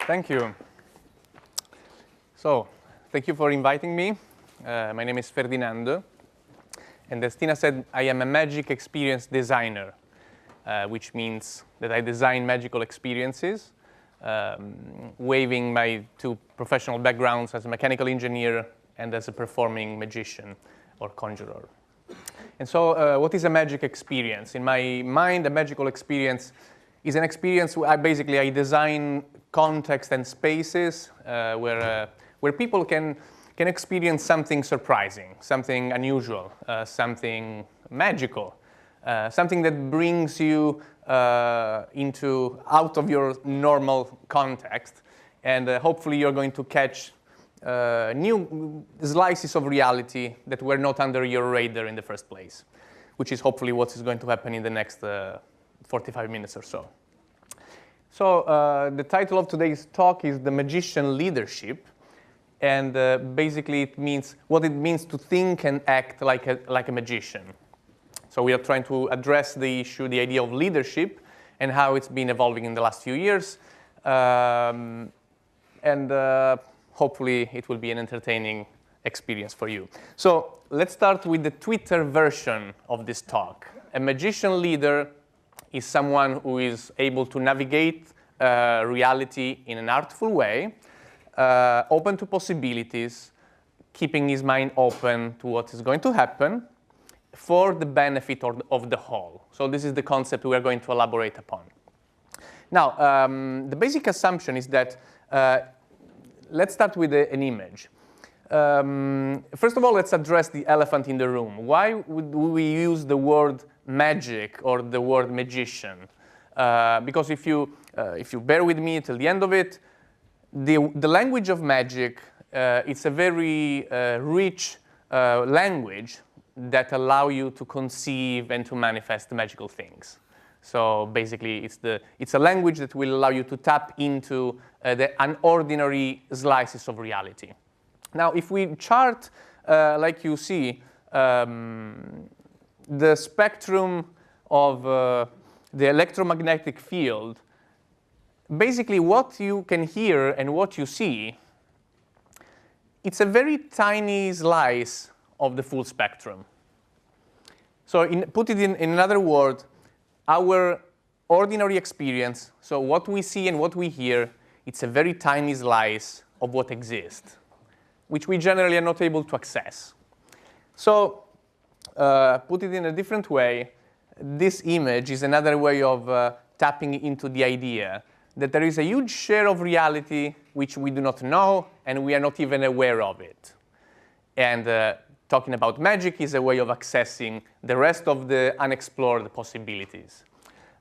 Thank you. So, thank you for inviting me. My name is Ferdinando. And as Tina said, I am a magic experience designer, which means that I design magical experiences, waiving my two professional backgrounds as a mechanical engineer and as a performing magician or conjurer. And so what is a magic experience? In my mind, a magical experience is an experience where I design context and spaces where people can experience something surprising, something unusual, something magical, something that brings you out of your normal context, and hopefully you're going to catch new slices of reality that were not under your radar in the first place, which is hopefully what is going to happen in the next 45 minutes or so. So the title of today's talk is The Magician Leadership, and basically it means what it means to think and act like a magician. So we are trying to address the issue, the idea of leadership, and how it's been evolving in the last few years. Hopefully it will be an entertaining experience for you. So let's start with the Twitter version of this talk. A magician leader is someone who is able to navigate reality in an artful way, open to possibilities, keeping his mind open to what is going to happen for the benefit of the whole. So this is the concept we are going to elaborate upon. Now, the basic assumption is that, let's start with an image. First of all, let's address the elephant in the room. Why would we use the word magic or the word magician? Because if you bear with me till the end of it, the language of magic, it's a very rich language that allow you to conceive and to manifest magical things. So basically, it's a language that will allow you to tap into the unordinary slices of reality. Now, if we chart, like you see, the spectrum of the electromagnetic field, basically what you can hear and what you see, it's a very tiny slice of the full spectrum. So put it in another word, our ordinary experience, so what we see and what we hear, it's a very tiny slice of what exists, which we generally are not able to access. So put it in a different way, this image is another way of tapping into the idea that there is a huge share of reality which we do not know and we are not even aware of it. And talking about magic is a way of accessing the rest of the unexplored possibilities.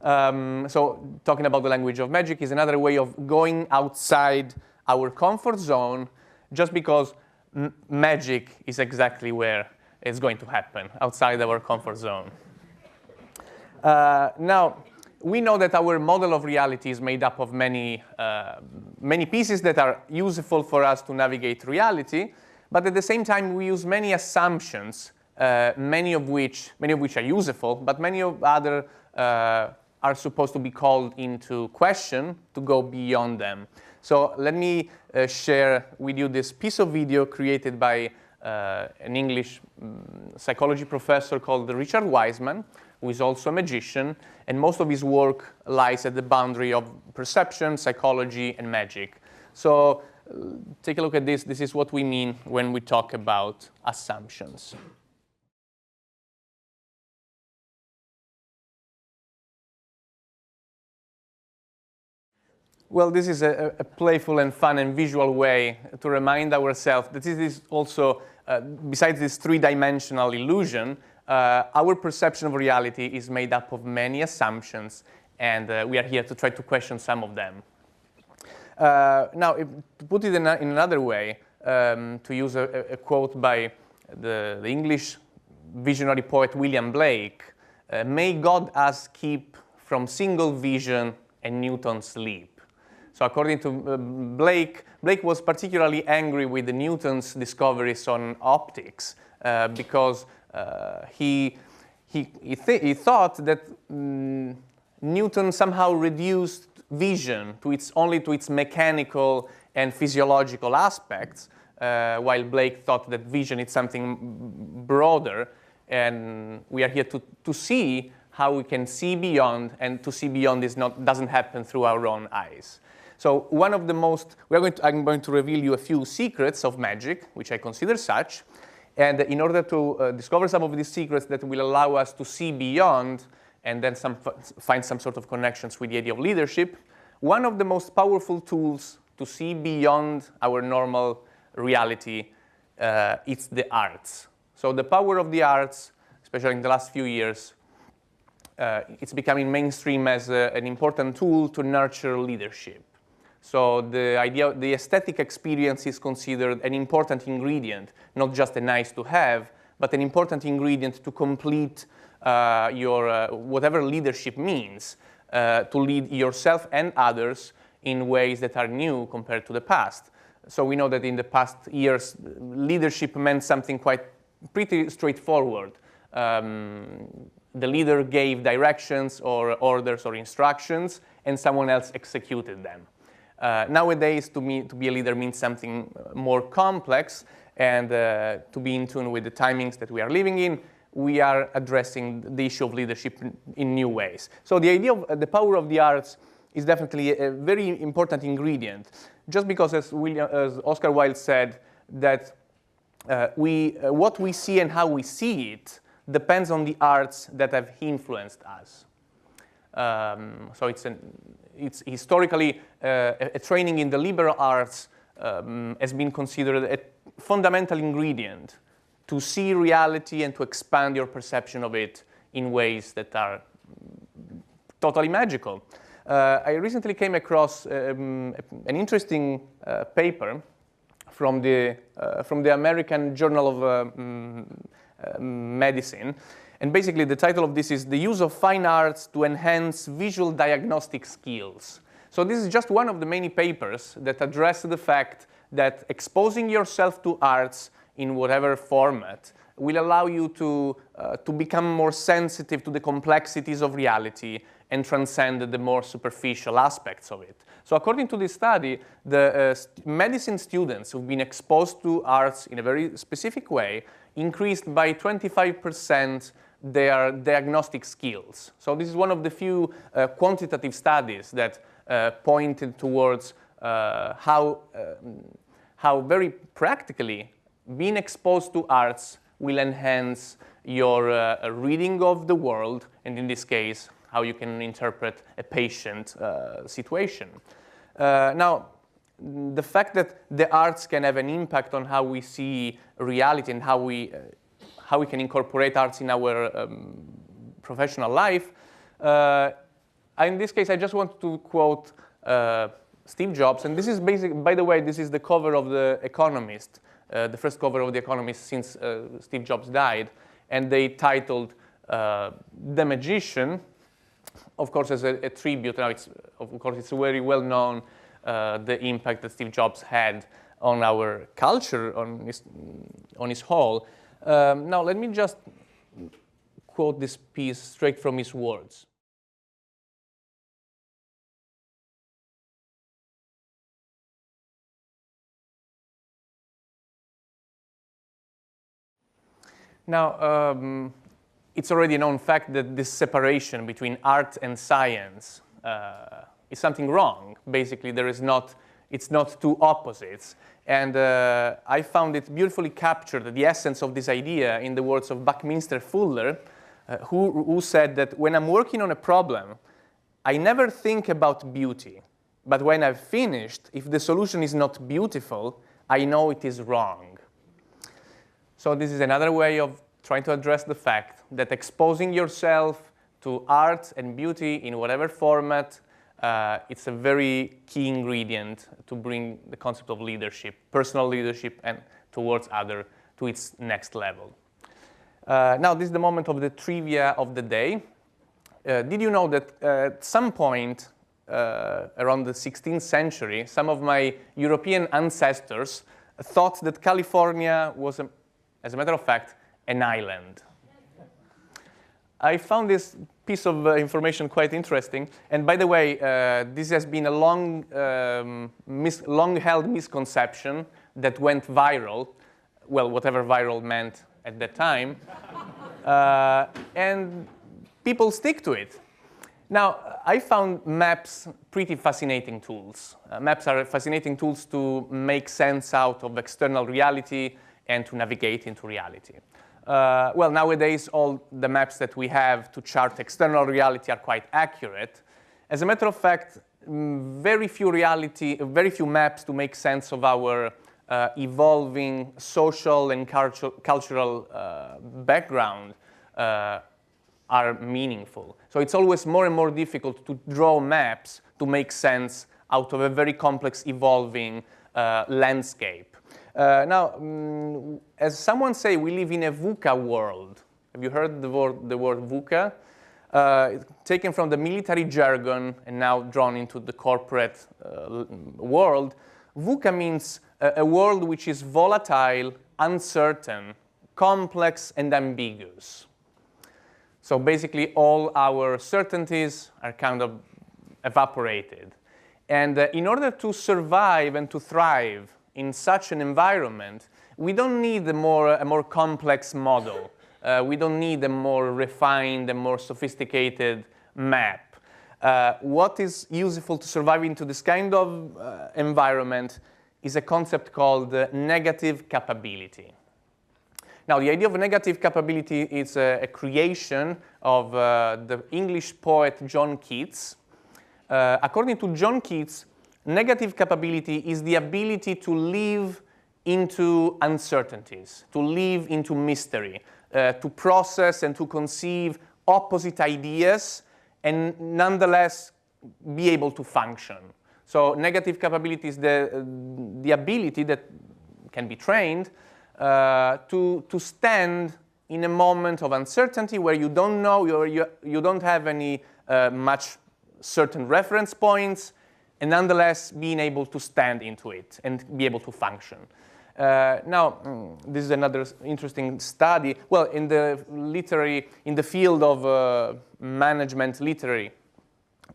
So talking about the language of magic is another way of going outside our comfort zone, just because magic is exactly where it's going to happen, outside our comfort zone. Now, we know that our model of reality is made up of many pieces that are useful for us to navigate reality, but at the same time, we use many assumptions, many of which are useful, but many of other are supposed to be called into question to go beyond them. So let me share with you this piece of video created by an English psychology professor called Richard Wiseman, who is also a magician, and most of his work lies at the boundary of perception, psychology, and magic. So take a look at this. This is what we mean when we talk about assumptions. Well, this is a playful and fun and visual way to remind ourselves that this is also, besides this three-dimensional illusion, our perception of reality is made up of many assumptions, and we are here to try to question some of them. Now, to put it in another way, to use a quote by the English visionary poet William Blake, may God us keep from single vision and Newton's leap. So according to Blake was particularly angry with Newton's discoveries on optics because he thought that Newton somehow reduced vision only to its mechanical and physiological aspects, while Blake thought that vision is something broader, and we are here to see how we can see beyond, and to see beyond doesn't happen through our own eyes. So one of the most, I'm going to reveal you a few secrets of magic, which I consider such, and in order to discover some of these secrets that will allow us to see beyond, and then find some sort of connections with the idea of leadership, one of the most powerful tools to see beyond our normal reality is the arts. So the power of the arts, especially in the last few years, it's becoming mainstream as an important tool to nurture leadership. So the aesthetic experience is considered an important ingredient, not just a nice to have, but an important ingredient to complete your whatever leadership means, to lead yourself and others in ways that are new compared to the past. So we know that in the past years, leadership meant something pretty straightforward. The leader gave directions or orders or instructions, and someone else executed them. Nowadays, to be a leader means something more complex, and to be in tune with the timings that we are living in, we are addressing the issue of leadership in new ways. So the idea of the power of the arts is definitely a very important ingredient, just because, as Oscar Wilde said, that what we see and how we see it depends on the arts that have influenced us. So it's historically a training in the liberal arts has been considered a fundamental ingredient to see reality and to expand your perception of it in ways that are totally magical. I recently came across an interesting paper from the American Journal of Medicine. And basically, the title of this is The Use of Fine Arts to Enhance Visual Diagnostic Skills. So this is just one of the many papers that address the fact that exposing yourself to arts in whatever format will allow you to become more sensitive to the complexities of reality and transcend the more superficial aspects of it. So according to this study, the medicine students who've been exposed to arts in a very specific way increased by 25% their diagnostic skills. So this is one of the few quantitative studies that pointed towards how very practically being exposed to arts will enhance your reading of the world, and in this case, how you can interpret a patient situation. Now, the fact that the arts can have an impact on how we see reality and how we can incorporate arts in our professional life, in this case, I just want to quote Steve Jobs, and this is by the way, this is the cover of The Economist, the first cover of The Economist since Steve Jobs died, and they titled The Magician, of course, as a tribute. Now, it's very well known the impact that Steve Jobs had on our culture, on his whole. Now, let me just quote this piece straight from his words. Now, it's already a known fact that this separation between art and science is something wrong. Basically, it's not two opposites. And I found it beautifully captured, the essence of this idea, in the words of Buckminster Fuller, who said that when I'm working on a problem, I never think about beauty. But when I've finished, if the solution is not beautiful, I know it is wrong. So this is another way of trying to address the fact that exposing yourself to art and beauty in whatever format, it's a very key ingredient to bring the concept of leadership, personal leadership, and towards others to its next level. Now, this is the moment of the trivia of the day. Did you know that at some point around the 16th century, some of my European ancestors thought that California was, as a matter of fact, an island? I found this piece of information quite interesting. And by the way, this has been a long-held misconception that went viral. Well, whatever viral meant at that time. And people stick to it. Now, I found maps pretty fascinating tools. Maps are fascinating tools to make sense out of external reality and to navigate into reality. Well, nowadays, all the maps that we have to chart external reality are quite accurate. As a matter of fact, very few maps to make sense of our evolving social and cultural background are meaningful. So it's always more and more difficult to draw maps to make sense out of a very complex, evolving landscape. Now, as someone say, we live in a VUCA world. Have you heard the word VUCA? Taken from the military jargon and now drawn into the corporate world. VUCA means a world which is volatile, uncertain, complex, and ambiguous. So basically, all our certainties are kind of evaporated. And in order to survive and to thrive in such an environment, we don't need a more complex model. We don't need a more refined and more sophisticated map. What is useful to survive into this kind of environment is a concept called negative capability. Now, the idea of negative capability is a creation of the English poet John Keats. According to John Keats, negative capability is the ability to live into uncertainties, to live into mystery, to process and to conceive opposite ideas and nonetheless be able to function. So negative capability is the ability that can be trained to stand in a moment of uncertainty where you don't know, you don't have any much certain reference points, and nonetheless being able to stand into it and be able to function. Now, this is another interesting study. Well, in the field of management literary,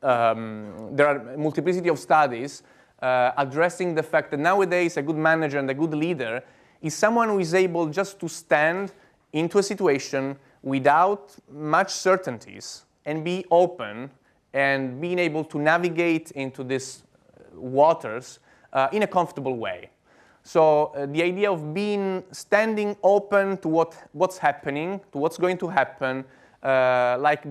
there are a multiplicity of studies addressing the fact that nowadays a good manager and a good leader is someone who is able just to stand into a situation without much certainties and be open and being able to navigate into these waters in a comfortable way. So the idea of standing open to what's happening, to what's going to happen, like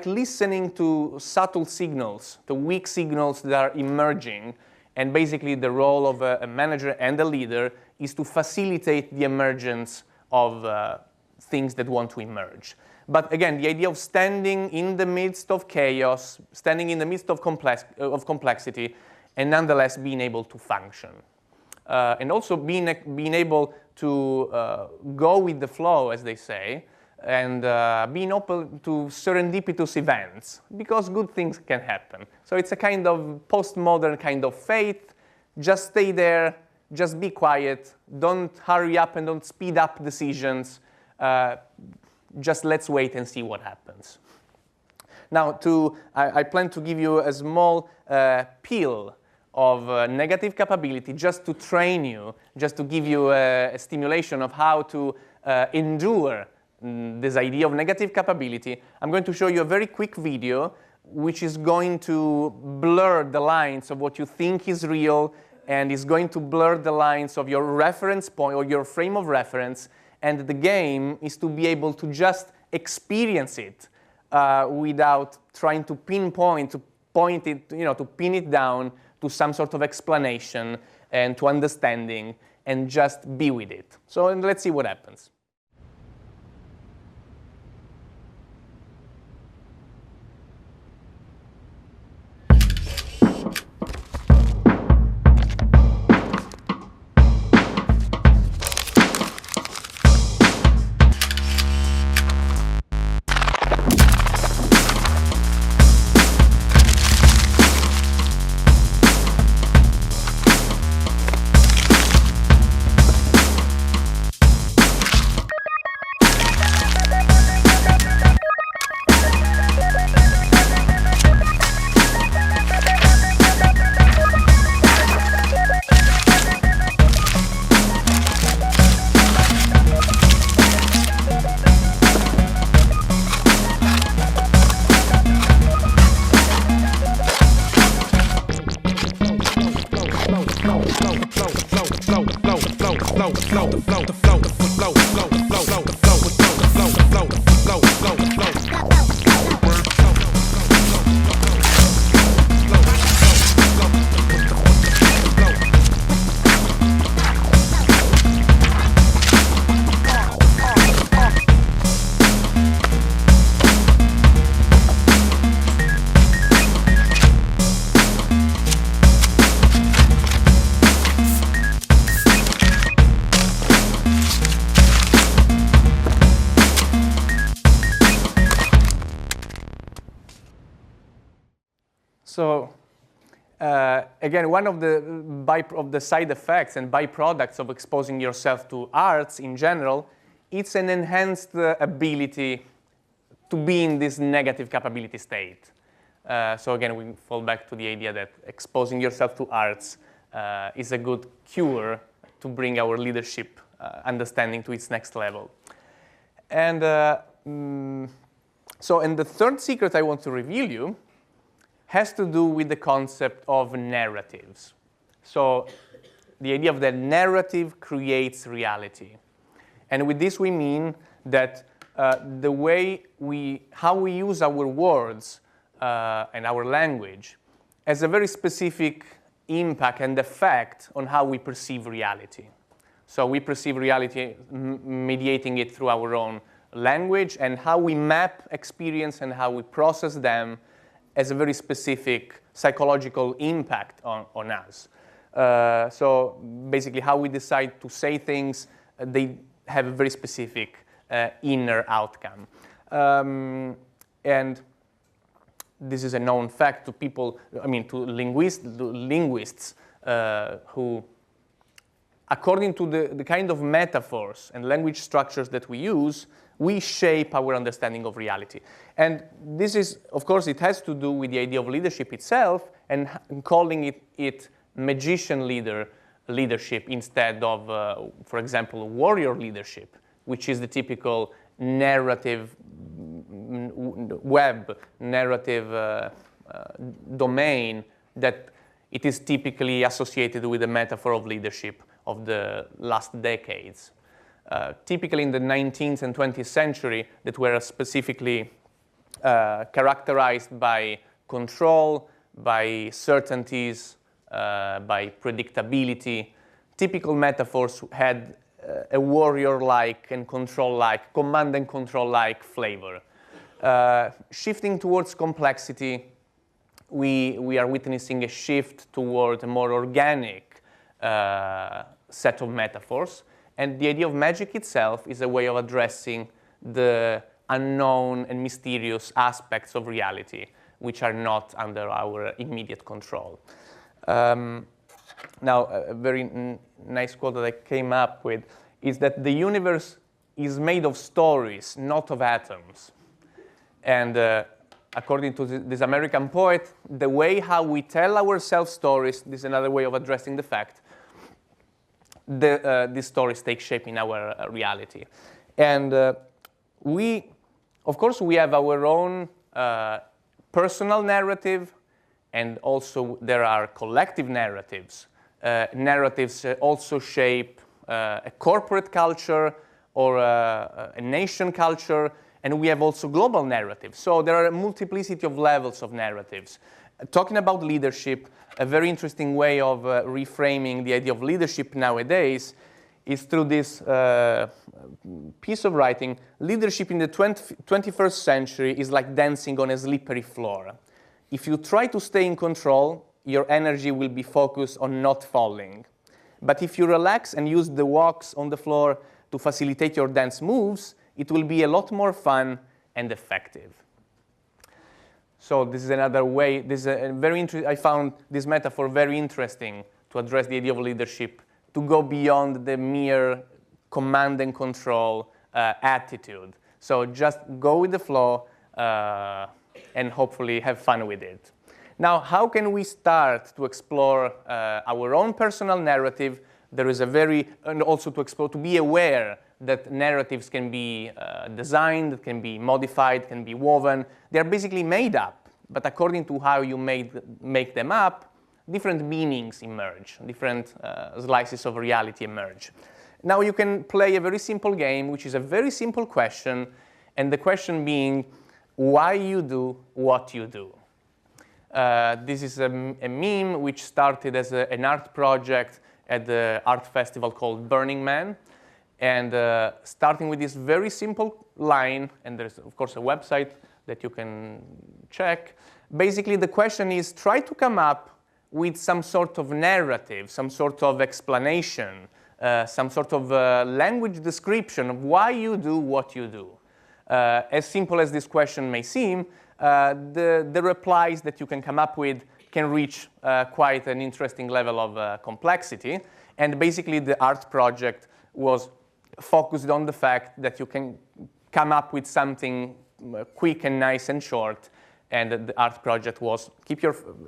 listening to subtle signals, to weak signals that are emerging, and basically the role of a manager and a leader is to facilitate the emergence of things that want to emerge. But again, the idea of standing in the midst of chaos, standing in the midst of complexity, and nonetheless being able to function. And also being able to go with the flow, as they say, and being open to serendipitous events, because good things can happen. So it's a kind of postmodern kind of faith. Just stay there, just be quiet, don't hurry up and don't speed up decisions. Just let's wait and see what happens. Now, I plan to give you a small pill of negative capability just to train you, just to give you a stimulation of how to endure this idea of negative capability. I'm going to show you a very quick video which is going to blur the lines of what you think is real and is going to blur the lines of your reference point or your frame of reference. And the game is to be able to just experience it without trying to pinpoint, to point it, to pin it down to some sort of explanation and to understanding and just be with it. So let's see what happens. So again, one of the side effects and byproducts of exposing yourself to arts in general, it's an enhanced ability to be in this negative capability state. So again, we fall back to the idea that exposing yourself to arts is a good cure to bring our leadership understanding to its next level. And and the third secret I want to reveal you has to do with the concept of narratives. So the idea of the narrative creates reality. And with this we mean that how we use our words and our language has a very specific impact and effect on how we perceive reality. So we perceive reality mediating it through our own language, and how we map experience and how we process them has a very specific psychological impact on us. So basically how we decide to say things, they have a very specific inner outcome. And this is a known fact to people, to linguists who, according to the kind of metaphors and language structures that we use, we shape our understanding of reality. And this is, of course, it has to do with the idea of leadership itself, and calling it magician leadership instead of, for example, warrior leadership, which is the typical narrative domain that it is typically associated with the metaphor of leadership of the last decades. Typically in the 19th and 20th century, that were specifically characterized by control, by certainties, by predictability. Typical metaphors had a warrior-like and control-like, command and control-like flavor. Shifting towards complexity, we are witnessing a shift toward a more organic set of metaphors. And the idea of magic itself is a way of addressing the unknown and mysterious aspects of reality, which are not under our immediate control. Now, a very nice quote that I came up with is that the universe is made of stories, not of atoms. And according to this American poet, the way how we tell ourselves stories, this is another way of addressing the fact, these stories take shape in our reality. And of course, we have our own personal narrative, and also there are collective narratives. Narratives also shape a corporate culture or a nation culture, and we have also global narratives. So there are a multiplicity of levels of narratives. Talking about leadership, a very interesting way of reframing the idea of leadership nowadays is through this piece of writing. Leadership in the 21st century is like dancing on a slippery floor. If you try to stay in control, your energy will be focused on not falling. But if you relax and use the walks on the floor to facilitate your dance moves, it will be a lot more fun and effective. So this is another way. This is a very I found this metaphor very interesting to address the idea of leadership, to go beyond the mere command and control attitude. So just go with the flow and hopefully have fun with it. Now, how can we start to explore our own personal narrative? There is and also to explore, to be aware that narratives can be designed, can be modified, can be woven. They are basically made up, but according to how you make them up, different meanings emerge, different slices of reality emerge. Now you can play a very simple game, which is a very simple question, and the question being, why you do what you do. This is a meme which started as an art project at the art festival called Burning Man. And starting with this very simple line, and there's, of course, a website that you can check. Basically, the question is, try to come up with some sort of narrative, some sort of explanation, some sort of language description of why you do what you do. As simple as this question may seem, the replies that you can come up with can reach quite an interesting level of complexity. And basically, the art project was focused on the fact that you can come up with something quick and nice and short. And the art project was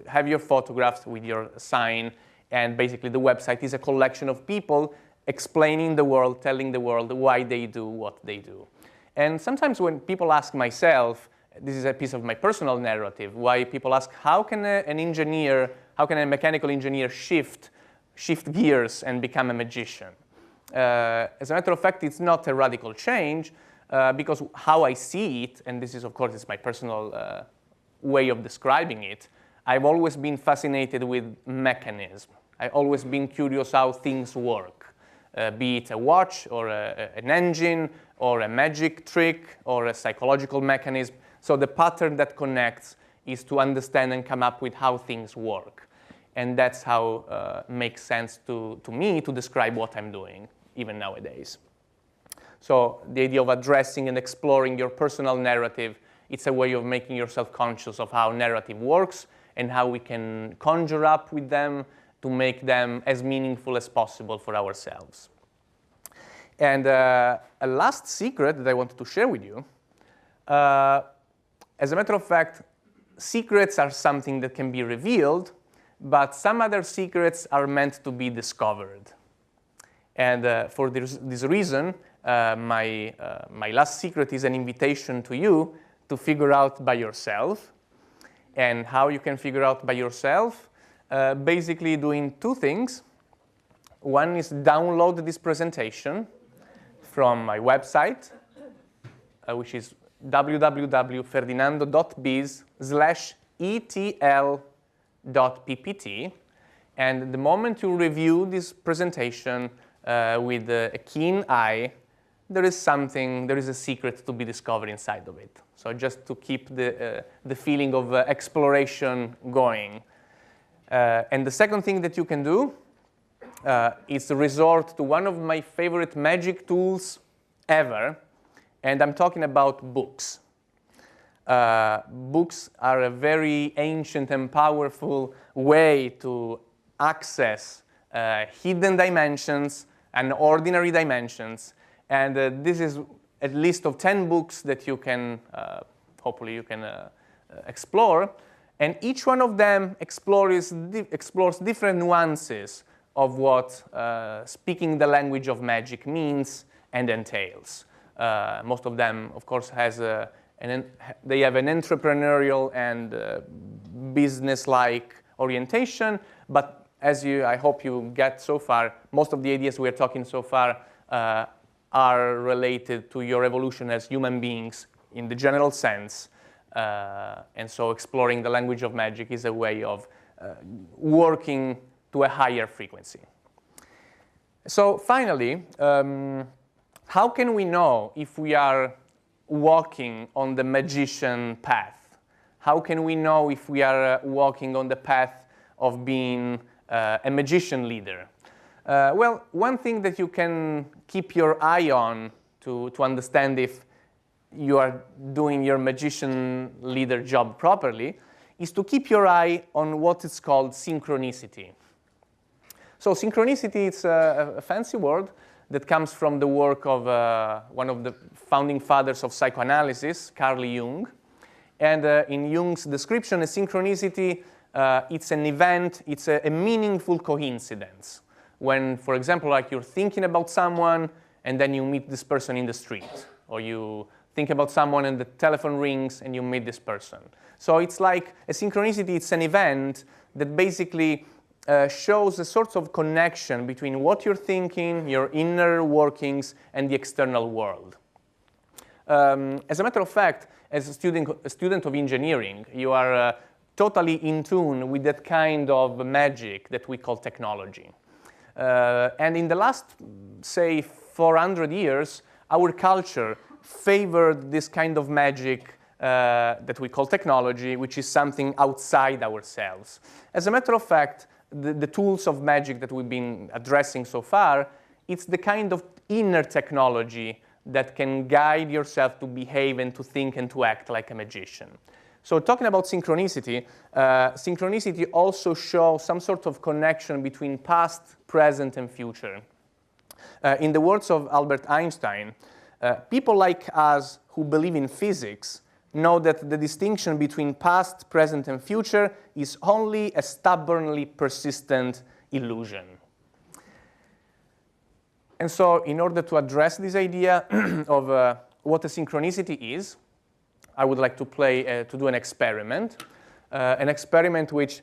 have your photographs with your sign. And basically, the website is a collection of people explaining the world, telling the world why they do what they do. And sometimes when people ask myself, this is a piece of my personal narrative, why people ask, how can a mechanical engineer shift gears and become a magician? As a matter of fact, it's not a radical change, because how I see it, and this is, of course, it's my personal way of describing it, I've always been fascinated with mechanism. I've always been curious how things work, be it a watch or an engine or a magic trick or a psychological mechanism. So the pattern that connects is to understand and come up with how things work. And that's how it makes sense to me to describe what I'm doing, even nowadays. So the idea of addressing and exploring your personal narrative, it's a way of making yourself conscious of how narrative works and how we can conjure up with them to make them as meaningful as possible for ourselves. And a last secret that I wanted to share with you, as a matter of fact, secrets are something that can be revealed, but some other secrets are meant to be discovered. And for this reason, my last secret is an invitation to you to figure out by yourself. And how you can figure out by yourself? Basically doing two things. One is download this presentation from my website, which is www.ferdinando.biz/etl.ppt. And the moment you review this presentation with a keen eye, there is a secret to be discovered inside of it. So just to keep the feeling of exploration going. And the second thing that you can do is to resort to one of my favorite magic tools ever, and I'm talking about books. Books are a very ancient and powerful way to access hidden dimensions and ordinary dimensions. And this is a list of 10 books that you can, hopefully you can explore. And each one of them explores different nuances of what speaking the language of magic means and entails. Most of them, of course, they have an entrepreneurial and business-like orientation, but as I hope you get so far, most of the ideas we're talking so far are related to your evolution as human beings in the general sense. And so exploring the language of magic is a way of working to a higher frequency. So finally, how can we know if we are walking on the magician path? How can we know if we are walking on the path of being a magician leader? Well, one thing that you can keep your eye on to understand if you are doing your magician leader job properly is to keep your eye on what is called synchronicity. So synchronicity is a fancy word that comes from the work of one of the founding fathers of psychoanalysis, Carl Jung. And in Jung's description, a synchronicity, it's an event, it's a meaningful coincidence. When, for example, like you're thinking about someone and then you meet this person in the street, or you think about someone and the telephone rings and you meet this person. So it's like a synchronicity, it's an event that basically shows a sort of connection between what you're thinking, your inner workings, and the external world. As a matter of fact, as a student of engineering, you are totally in tune with that kind of magic that we call technology. And in the last, say, 400 years, our culture favored this kind of magic that we call technology, which is something outside ourselves. As a matter of fact, the tools of magic that we've been addressing so far, it's the kind of inner technology that can guide yourself to behave and to think and to act like a magician. So talking about synchronicity, synchronicity also shows some sort of connection between past, present, and future. In the words of Albert Einstein, people like us who believe in physics know that the distinction between past, present, and future is only a stubbornly persistent illusion. And so in order to address this idea of what a synchronicity is, I would like to do an experiment which,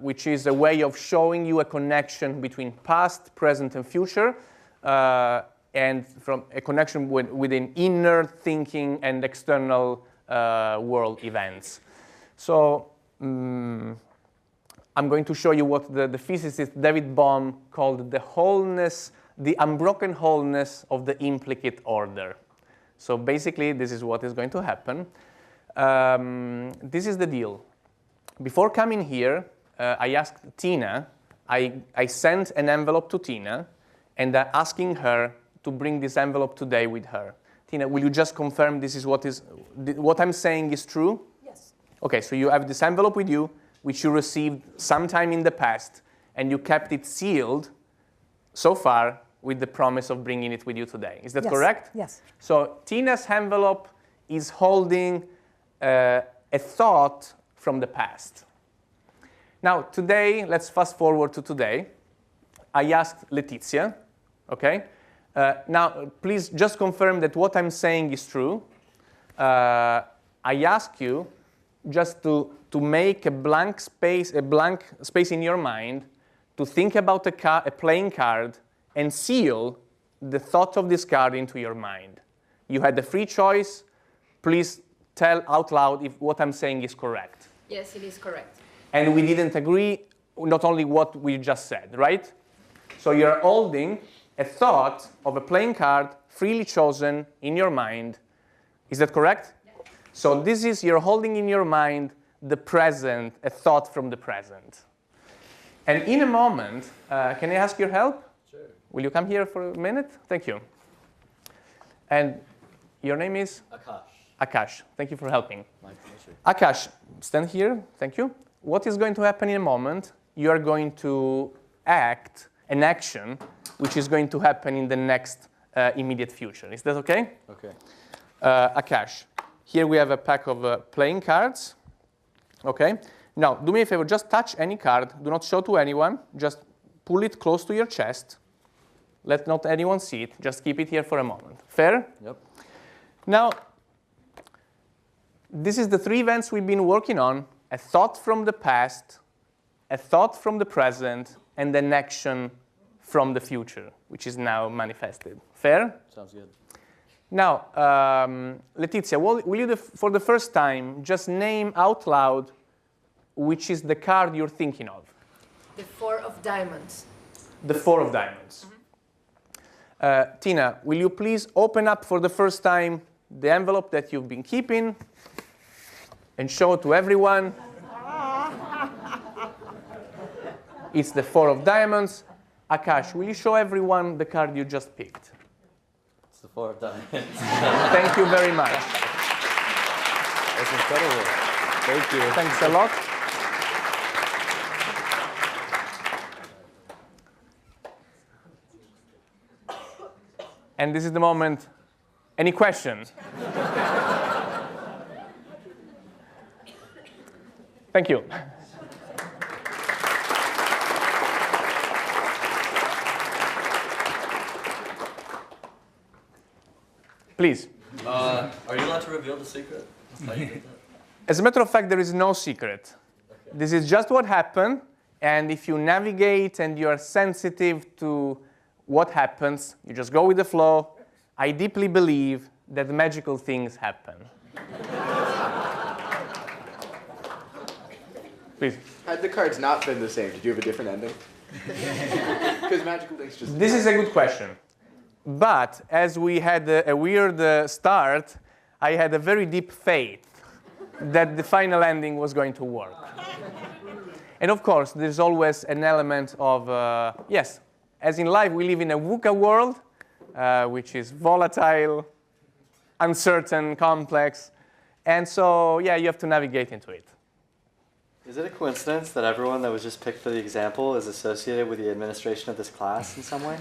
which is a way of showing you a connection between past, present, and future, and from a connection within inner thinking and external world events. So I'm going to show you what the physicist David Bohm called the wholeness, the unbroken wholeness of the implicate order. So basically, this is what is going to happen. This is the deal. Before coming here, I asked Tina, I sent an envelope to Tina, and asking her to bring this envelope today with her. Tina, will you just confirm this is what I'm saying is true? Yes. Okay, so you have this envelope with you, which you received sometime in the past, and you kept it sealed so far with the promise of bringing it with you today. Is that correct? Yes. So Tina's envelope is holding a thought from the past. Now, today, let's fast forward to today. I asked Letizia, okay? Now, please just confirm that what I'm saying is true. I ask you just to make a blank space in your mind, to think about a playing card and seal the thought of this card into your mind. You had the free choice. Please tell out loud if what I'm saying is correct. Yes, it is correct. And we didn't agree, not only what we just said, right? So you're holding a thought of a playing card freely chosen in your mind. Is that correct? Yeah. So this is, you're holding in your mind the present, a thought from the present. And in a moment, can I ask your help? Sure. Will you come here for a minute? Thank you. And your name is? Akash. Akash. Thank you for helping. My pleasure. Akash, stand here. Thank you. What is going to happen in a moment? You are going to act an action which is going to happen in the next immediate future. Is that okay? Okay. Akash, here we have a pack of playing cards. Okay. Now, do me a favor. Just touch any card. Do not show to anyone. Just pull it close to your chest. Let not anyone see it. Just keep it here for a moment. Fair? Yep. Now, this is the three events we've been working on. A thought from the past, a thought from the present, and an action from the future, which is now manifested. Fair? Sounds good. Now, Letizia, will you, for the first time, just name out loud which is the card you're thinking of? The Four of Diamonds. The Four of Diamonds. Mm-hmm. Tina, will you please open up for the first time the envelope that you've been keeping and show it to everyone? It's the Four of Diamonds. Akash, will you show everyone the card you just picked? It's the Four of Diamonds. Thank you very much. That's incredible. Thank you. Thanks a lot. And this is the moment. Any questions? Thank you. Please. Are you allowed to reveal the secret? As a matter of fact, there is no secret. Okay. This is just what happened, and if you navigate and you are sensitive to what happens, you just go with the flow. I deeply believe that magical things happen. Please. Had the cards not been the same, did you have a different ending? Because magical things just... This is a good question. But as we had a weird start, I had a very deep faith that the final ending was going to work. And of course, there's always an element of, yes, as in life, we live in a VUCA world, which is volatile, uncertain, complex. And so, yeah, you have to navigate into it. Is it a coincidence that everyone that was just picked for the example is associated with the administration of this class in some way?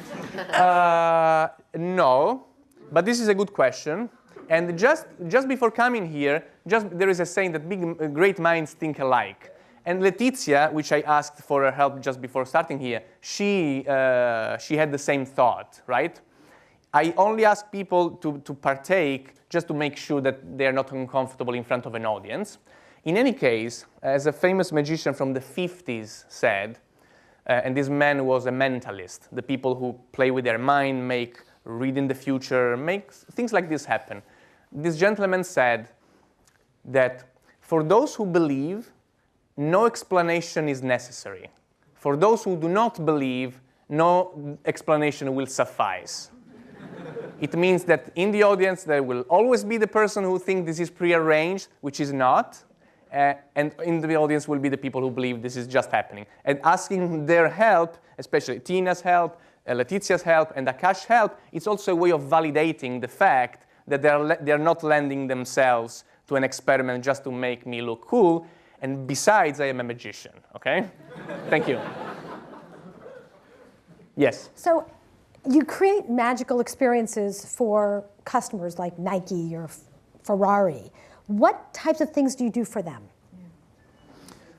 No, but this is a good question. And just before coming here, there is a saying that great minds think alike. And Letizia, which I asked for her help just before starting here, she had the same thought, right? I only ask people to partake just to make sure that they are not uncomfortable in front of an audience. In any case, as a famous magician from the 50s said, and this man was a mentalist, the people who play with their mind, read in the future, make things like this happen. This gentleman said that for those who believe, no explanation is necessary. For those who do not believe, no explanation will suffice. It means that in the audience, there will always be the person who thinks this is prearranged, which is not. And in the audience will be the people who believe this is just happening. And asking their help, especially Tina's help, Letizia's help, and Akash's help, it's also a way of validating the fact that they're not lending themselves to an experiment just to make me look cool. And besides, I am a magician, okay? Thank you. Yes? So you create magical experiences for customers like Nike or Ferrari. What types of things do you do for them?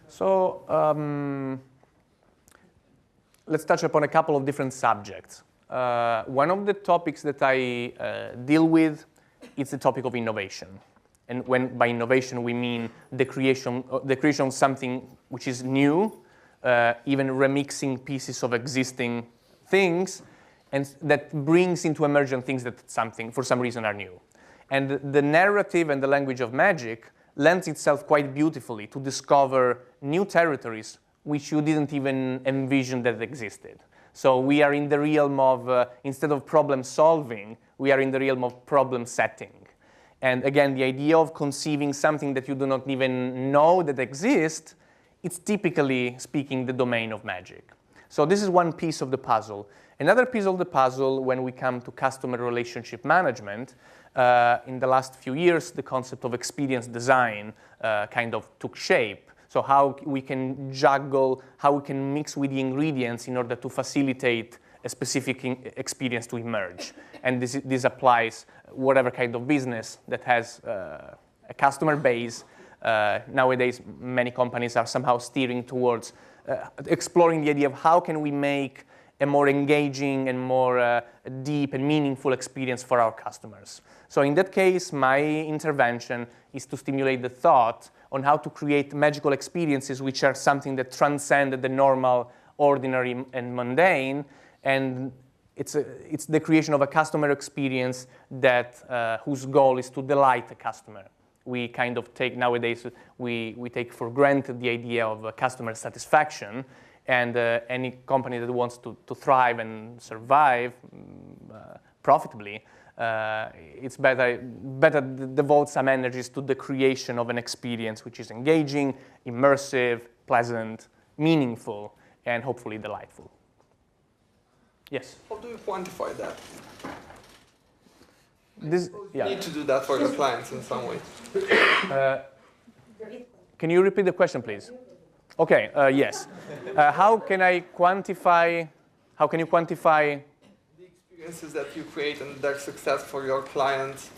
So let's touch upon a couple of different subjects. One of the topics that I deal with is the topic of innovation. And by innovation we mean the creation of something which is new, even remixing pieces of existing things, and that brings into emergent things that for some reason are new. And the narrative and the language of magic lends itself quite beautifully to discover new territories which you didn't even envision that existed. So we are in the realm of, instead of problem solving, we are in the realm of problem setting. And again, the idea of conceiving something that you do not even know that exists, it's typically speaking the domain of magic. So this is one piece of the puzzle. Another piece of the puzzle, when we come to customer relationship management, in the last few years, the concept of experience design kind of took shape. So how we can juggle, how we can mix with the ingredients in order to facilitate a specific experience to emerge. And this applies whatever kind of business that has a customer base. Nowadays, many companies are somehow steering towards exploring the idea of how can we make a more engaging and more deep and meaningful experience for our customers. So in that case, my intervention is to stimulate the thought on how to create magical experiences which are something that transcend the normal, ordinary, and mundane. And it's the creation of a customer experience that whose goal is to delight the customer. We kind of take, nowadays, we take for granted the idea of customer satisfaction. And any company that wants to thrive and survive profitably, it's better devote some energies to the creation of an experience which is engaging, immersive, pleasant, meaningful, and hopefully delightful. Yes? How do you quantify that? Yeah. You need to do that for your clients in some way. Can you repeat the question, please? Okay, yes. How can you quantify the experiences that you create and their success for your clients,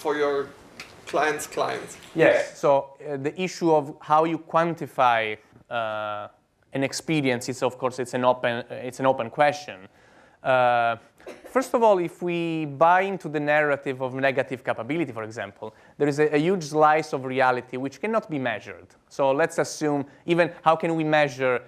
clients? Yes, so the issue of how you quantify an experience is, of course, it's an open question. First of all, if we buy into the narrative of negative capability, for example, there is a huge slice of reality which cannot be measured. So let's assume, even how can we measure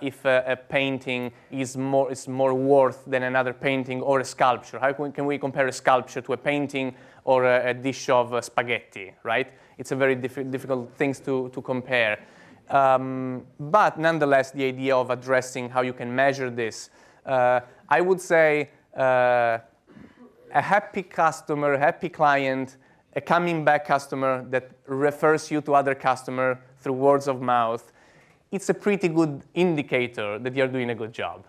if a painting is more worth than another painting or a sculpture? How can we compare a sculpture to a painting or a dish of spaghetti, right? It's a very difficult things to compare. But nonetheless, the idea of addressing how you can measure this, I would say a happy customer, a happy client, a coming back customer that refers you to other customer through words of mouth, it's a pretty good indicator that you're doing a good job.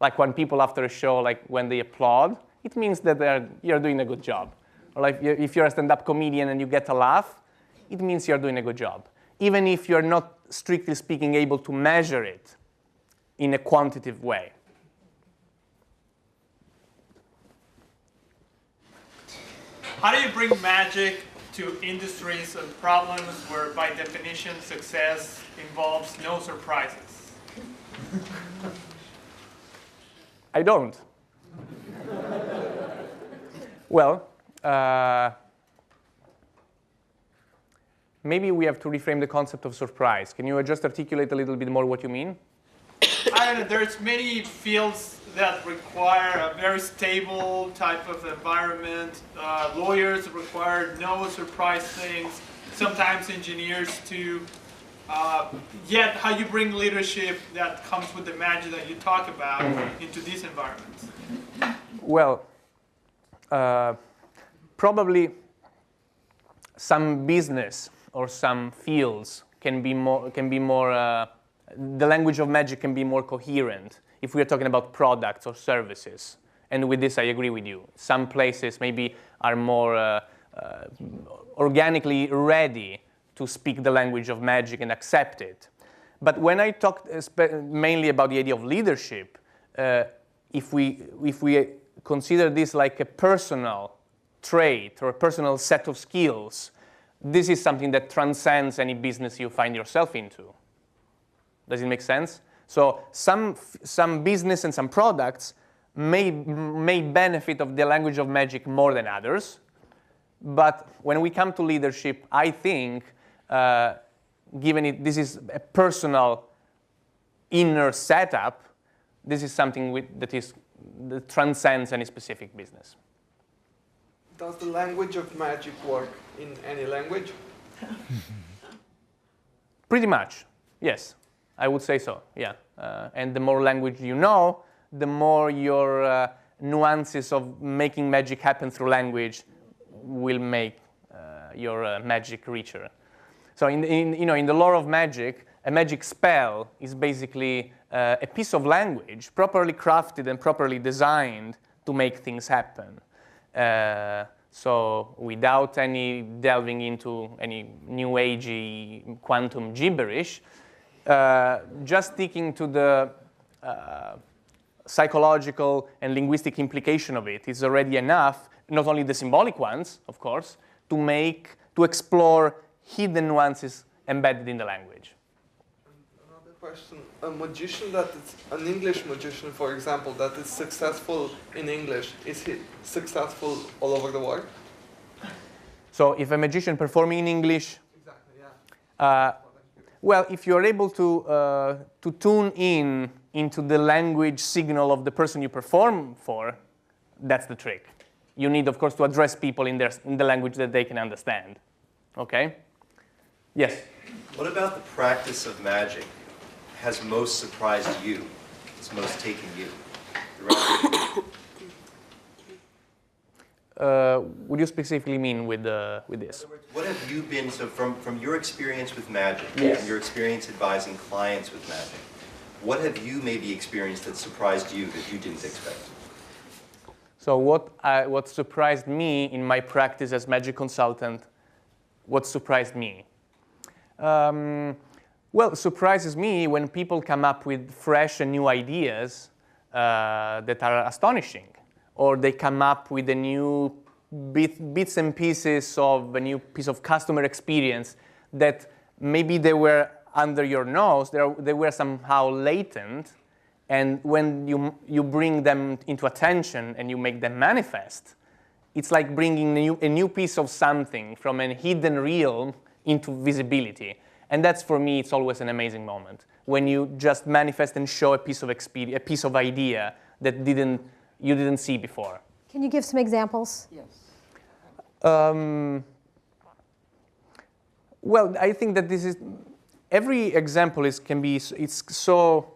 Like when people after a show, like when they applaud, it means that you're doing a good job. or like if you're a stand-up comedian and you get a laugh, it means you're doing a good job. Even if you're not, strictly speaking, able to measure it in a quantitative way. How do you bring magic to industries and problems where, by definition, success involves no surprises? I don't. Well, maybe we have to reframe the concept of surprise. Can you just articulate a little bit more what you mean? I don't know, there's many fields that require a very stable type of environment. Lawyers require no surprise things. Sometimes engineers too. Yet how you bring leadership that comes with the magic that you talk about into these environments? Well, probably some business or some fields can be more, the language of magic can be more coherent if we are talking about products or services. And with this, I agree with you. Some places maybe are more organically ready to speak the language of magic and accept it. But when I talk mainly about the idea of leadership, if we consider this like a personal trait or a personal set of skills, this is something that transcends any business you find yourself into. Does it make sense? So some business and some products may benefit of the language of magic more than others. But when we come to leadership, I think, given this is a personal inner setup, this is something that transcends any specific business. Does the language of magic work in any language? Pretty much, yes. I would say so, yeah. And the more language you know, the more your nuances of making magic happen through language will make your magic richer. So in the lore of magic, a magic spell is basically a piece of language properly crafted and properly designed to make things happen. So without any delving into any new agey quantum gibberish, just sticking to the psychological and linguistic implication of it is already enough, not only the symbolic ones, of course, to explore hidden nuances embedded in the language. Another question, a magician that is an English magician, for example, that is successful in English, is he successful all over the world? So if a magician performing in English, Exactly, yeah. Well, if you're able to tune into the language signal of the person you perform for, that's the trick. You need, of course, to address people in the language that they can understand. Okay? Yes? What about the practice of magic has most surprised you? It's most taken you? What do you specifically mean with this? What have you been, so from your experience with magic, Yes. and your experience advising clients with magic, what have you maybe experienced that surprised you that you didn't expect? So what surprised me in my practice as magic consultant, what surprised me? Well, it surprises me when people come up with fresh and new ideas that are astonishing, or they come up with a new bits and pieces of a new piece of customer experience that maybe they were under your nose, they were somehow latent, and when you bring them into attention and you make them manifest, it's like bringing a new piece of something from a hidden realm into visibility. And that's, for me, it's always an amazing moment, when you just manifest and show a piece of experience, a piece of idea that you didn't see before. Can you give some examples? Yes. Well, I think that every example it's so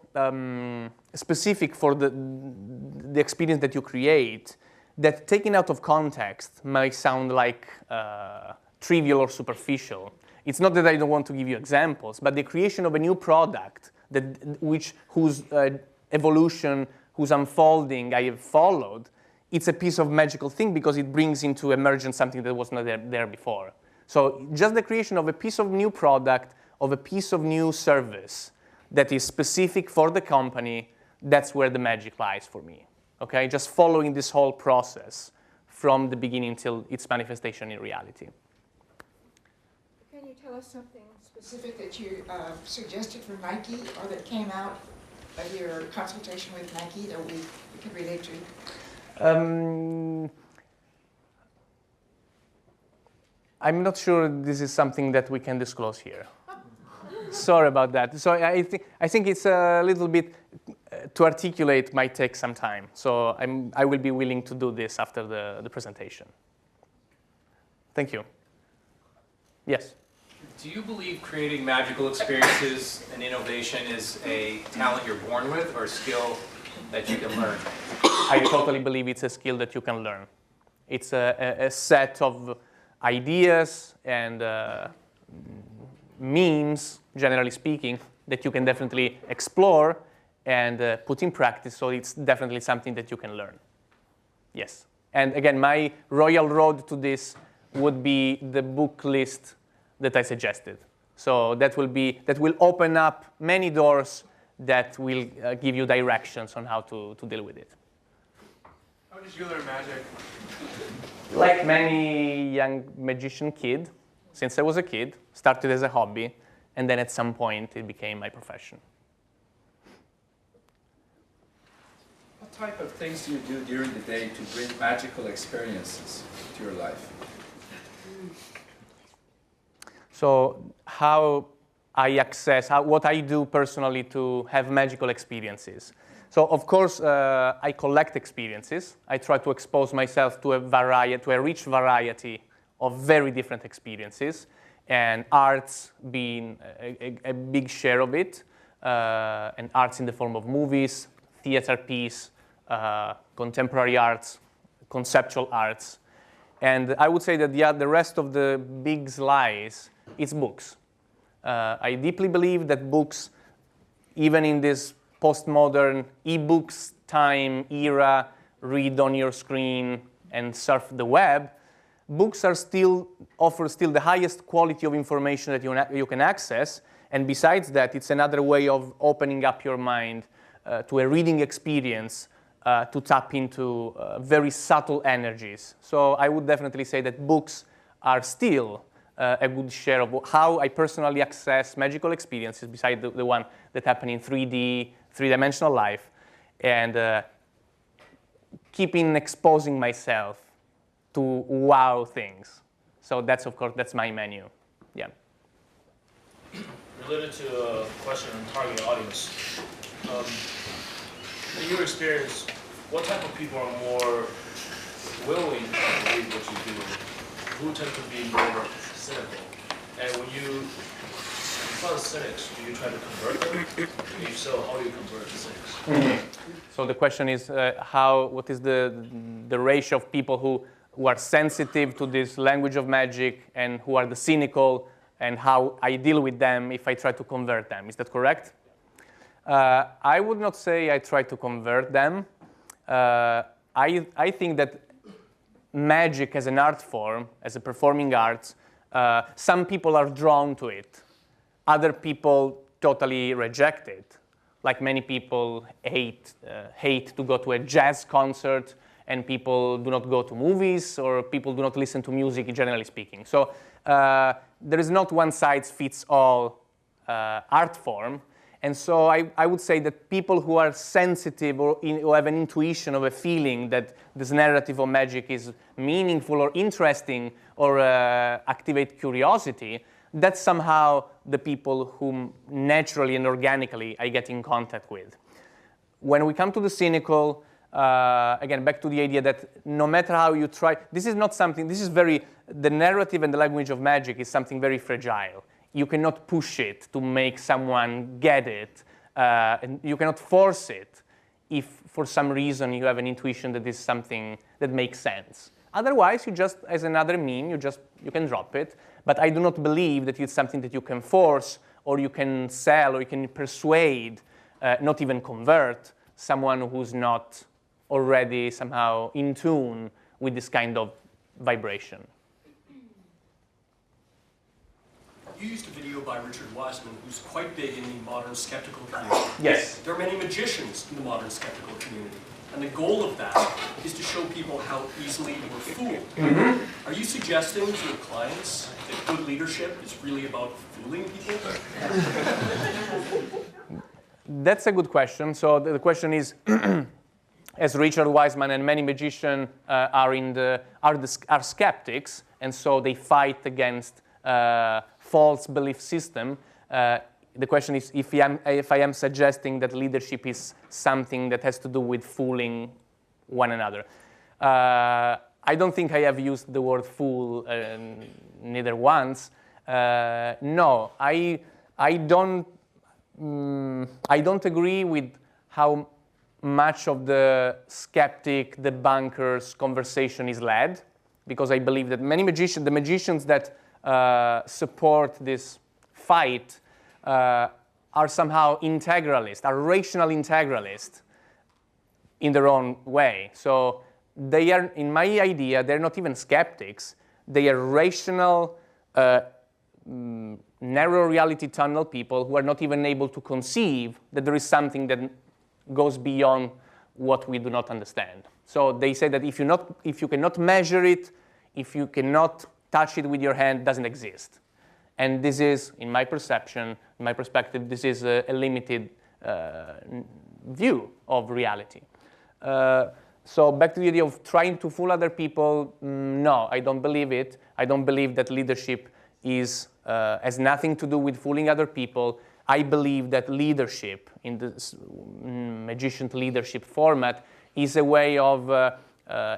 specific for the experience that you create that taken out of context might sound like trivial or superficial. It's not that I don't want to give you examples, but the creation of a new product whose evolution, whose unfolding I have followed, it's a piece of magical thing because it brings into emergence something that was not there before. So just the creation of a piece of new product, of a piece of new service that is specific for the company, that's where the magic lies for me. Okay, just following this whole process from the beginning till its manifestation in reality. Can you tell us something specific that you suggested for Nike or that came out of your consultation with Nike that we can relate to? I'm not sure this is something that we can disclose here. Sorry about that. So I think it's a little bit, to articulate might take some time. So I will be willing to do this after the presentation. Thank you. Yes? Do you believe creating magical experiences and innovation is a talent you're born with or a skill that you can learn? I totally believe it's a skill that you can learn. It's a set of ideas and means, generally speaking, that you can definitely explore and put in practice, so it's definitely something that you can learn. Yes. And again, my royal road to this would be the book list that I suggested. So that will open up many doors that will give you directions on how to deal with it. How did you learn magic? Like many young magician kid, since I was a kid, started as a hobby, and then at some point it became my profession. What type of things do you do during the day to bring magical experiences to your life? So how I access, what I do personally to have magical experiences. So of course, I collect experiences. I try to expose myself to a rich variety of very different experiences, and arts being a big share of it, and arts in the form of movies, theater piece, contemporary arts, conceptual arts. And I would say that the rest of the big slice is books. I deeply believe that books, even in this postmodern e-books time era, read on your screen and surf the web, books offer the highest quality of information that you can access. And besides that, it's another way of opening up your mind to a reading experience to tap into very subtle energies. So I would definitely say that books are still a good share of how I personally access magical experiences, besides the one that happen in 3D, three-dimensional life, and keeping exposing myself to wow things. So that's, of course, that's my menu. Yeah. Related to a question on target audience, in your experience, what type of people are more willing to read what you do? Who tend to be more cynical? And when you confront cynics, do you try to convert them? If so, how do you convert the cynics? Mm-hmm. So the question is, what is the ratio of people who are sensitive to this language of magic and who are the cynical, and how I deal with them if I try to convert them? Is that correct? I would not say I try to convert them. I think that magic as an art form, as a performing art, some people are drawn to it. Other people totally reject it. Like many people hate to go to a jazz concert, and people do not go to movies, or people do not listen to music, generally speaking. So there is not one size fits all art form. And so I would say that people who are sensitive or who have an intuition of a feeling that this narrative of magic is meaningful or interesting or activate curiosity, that's somehow the people whom naturally and organically I get in contact with. When we come to the cynical, again, back to the idea that no matter how you try, this is not something, the narrative and the language of magic is something very fragile. You cannot push it to make someone get it, and you cannot force it if for some reason you have an intuition that this is something that makes sense. Otherwise, you just, as another meme, you can drop it. But I do not believe that it's something that you can force, or you can sell, or you can persuade, not even convert someone who's not already somehow in tune with this kind of vibration. You used a video by Richard Wiseman, who's quite big in the modern skeptical community. Yes. There are many magicians in the modern skeptical community. And the goal of that is to show people how easily we're fooled. Are you suggesting to your clients that good leadership is really about fooling people? That's a good question. So the question is, as Richard Wiseman and many magicians are skeptics, and so they fight against false belief system. The question is if I am suggesting that leadership is something that has to do with fooling one another. I don't think I have used the word fool neither once. No, I don't agree with how much of the skeptic, debunkers conversation is led, because I believe that many magicians, the magicians that support this fight are somehow integralist, are rational integralist in their own way. So they are, in my idea, they're not even skeptics. They are rational, narrow reality tunnel people who are not even able to conceive that there is something that goes beyond what we do not understand. So they say that if you cannot measure it, if you cannot touch it with your hand, it doesn't exist. And this is, in my perception, in my perspective, this is a limited view of reality. So back to the idea of trying to fool other people, no, I don't believe it. I don't believe that leadership has nothing to do with fooling other people. I believe that leadership, in this magician leadership format, is a way of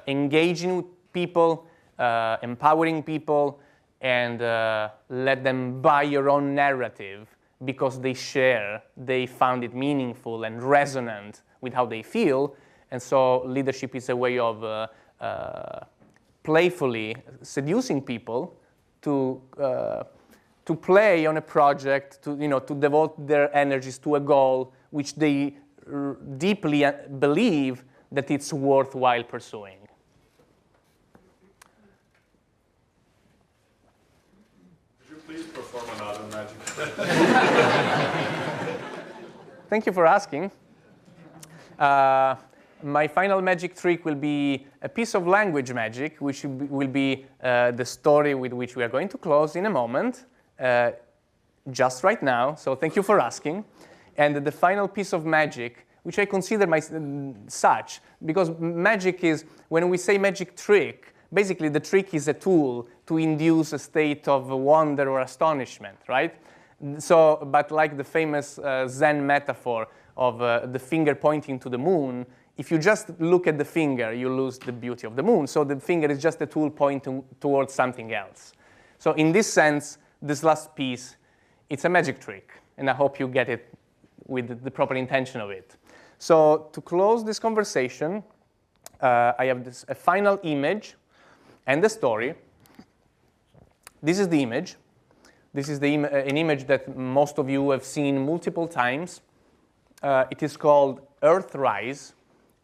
engaging people, empowering people, and let them buy your own narrative because they found it meaningful and resonant with how they feel. And so leadership is a way of playfully seducing people to play on a project, to devote their energies to a goal which they deeply believe that it's worthwhile pursuing. Please perform another magic. Thank you for asking. My final magic trick will be a piece of language magic, which will be the story with which we are going to close in a moment, just right now. So thank you for asking. And the final piece of magic, which I consider such, because magic is, when we say magic trick, basically the trick is a tool to induce a state of wonder or astonishment, right? So, but like the famous Zen metaphor of the finger pointing to the moon, if you just look at the finger, you lose the beauty of the moon. So the finger is just a tool pointing towards something else. So in this sense, this last piece, it's a magic trick, and I hope you get it with the proper intention of it. So to close this conversation, I have a final image and the story. This is the image. This is an image that most of you have seen multiple times. It is called Earthrise,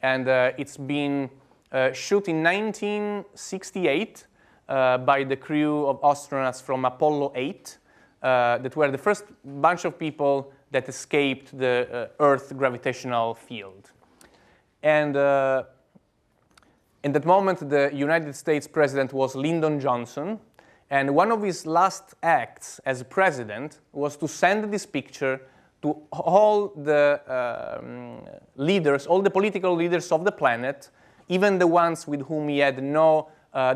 and it's been shot in 1968 by the crew of astronauts from Apollo 8 that were the first bunch of people that escaped the Earth gravitational field. And in that moment, the United States president was Lyndon Johnson, and one of his last acts as president was to send this picture to all the leaders, all the political leaders of the planet, even the ones with whom he had no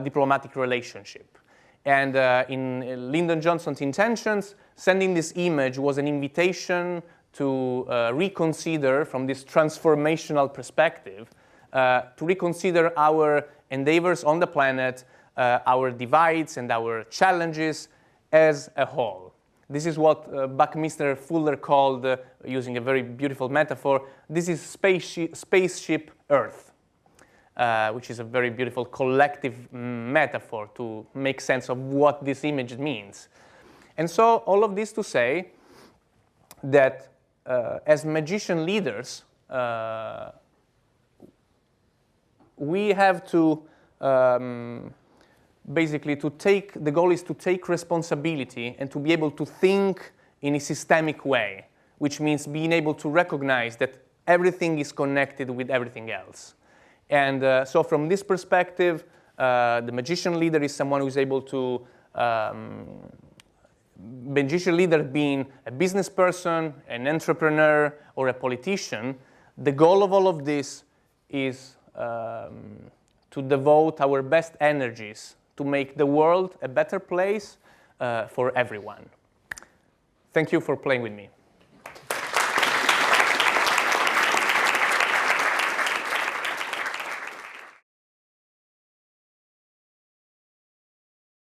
diplomatic relationship. And in Lyndon Johnson's intentions, sending this image was an invitation to reconsider, from this transformational perspective, to reconsider our endeavors on the planet, our divides and our challenges as a whole. This is what Buckminster Fuller called, using a very beautiful metaphor, this is spaceship Earth, which is a very beautiful collective metaphor to make sense of what this image means. And so all of this to say that as magician leaders, we have to basically the goal is to take responsibility and to be able to think in a systemic way, which means being able to recognize that everything is connected with everything else. And so from this perspective, the magician leader is someone who is able to, magician leader being a business person, an entrepreneur, or a politician, the goal of all of this is to devote our best energies to make the world a better place for everyone. Thank you for playing with me.